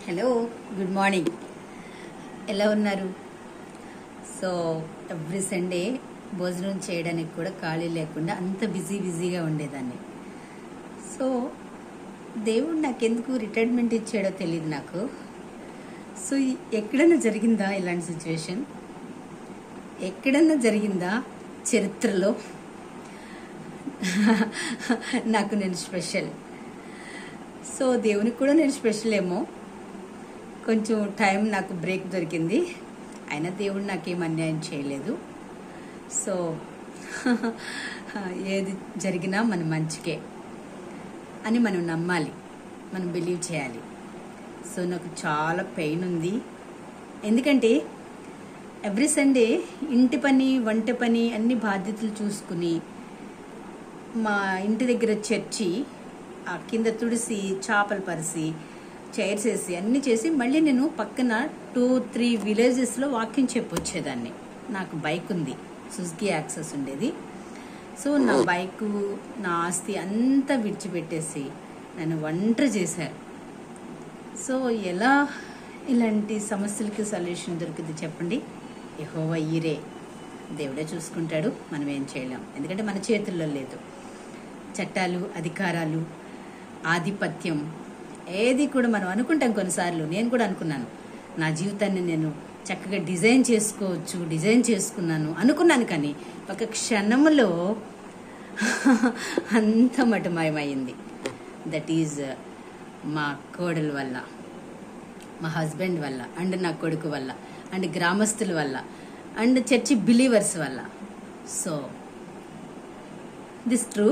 Hello, good morning. ఎలా ఉన్నారు? So every Sunday భోజనం చేయడానికి కూడా ఖాళీ లేకుండా అంత బిజీగా ఉండేదాన్ని. సో దేవుడు నాకెందుకు రిటైర్మెంట్ ఇచ్చాడో తెలియదు నాకు. సో ఎక్కడన్నా జరిగిందా ఇలాంటి సిచ్యువేషన్? ఎక్కడన్నా జరిగిందా చరిత్రలో? నాకు నేను స్పెషల్. సో దేవునికి కూడా నేను స్పెషల్ ఏమో. కొంచెం టైం నాకు బ్రేక్ దొరికింది, అయినా దేవుడు నాకేం అన్యాయం చేయలేదు. సో ఏది జరిగినా మన మంచికే అని మనం నమ్మాలి, మనం బిలీవ్ చేయాలి. సో నాకు చాలా పెయిన్ ఉంది, ఎందుకంటే ఎవ్రీ సండే ఇంటి పని, వంట పని, అన్ని బాధ్యతలు చూసుకుని మా ఇంటి దగ్గర చర్చి, ఆ కింద తుడిసి, చేపలు పరిసి, చైర్స్ వేసి అన్నీ చేసి మళ్ళీ నేను పక్కన 2-3 విలేజెస్లో వాకింగ్ చెప్పొచ్చేదాన్ని. నాకు బైక్ ఉంది, సుజుకి యాక్సెస్ ఉండేది. సో నా బైకు, నా ఆస్తి అంతా విడిచిపెట్టేసి నన్ను ఒంటరి చేశారు. సో ఎలా ఇలాంటి సమస్యలకి సొల్యూషన్ దొరికింది చెప్పండి? యెహోవా ఈరే, దేవుడే చూసుకుంటాడు, మనం ఏం చేయలేం. ఎందుకంటే మన చేతుల్లో లేదు. చట్టాలు, అధికారాలు, ఆధిపత్యం ఏది కూడా మనం అనుకుంటాం. కొన్నిసార్లు నేను కూడా అనుకున్నాను, నా జీవితాన్ని నేను చక్కగా డిజైన్ చేసుకున్నాను అనుకున్నాను. కానీ ఒక క్షణంలో అంత మటుమాయమైంది. దట్ ఈజ్ మా కోడల వల్ల, మా హస్బెండ్ వల్ల, అండ్ నా కొడుకు వల్ల, అండ్ గ్రామస్తుల వల్ల, అండ్ చర్చి బిలీవర్స్ వల్ల. So this true.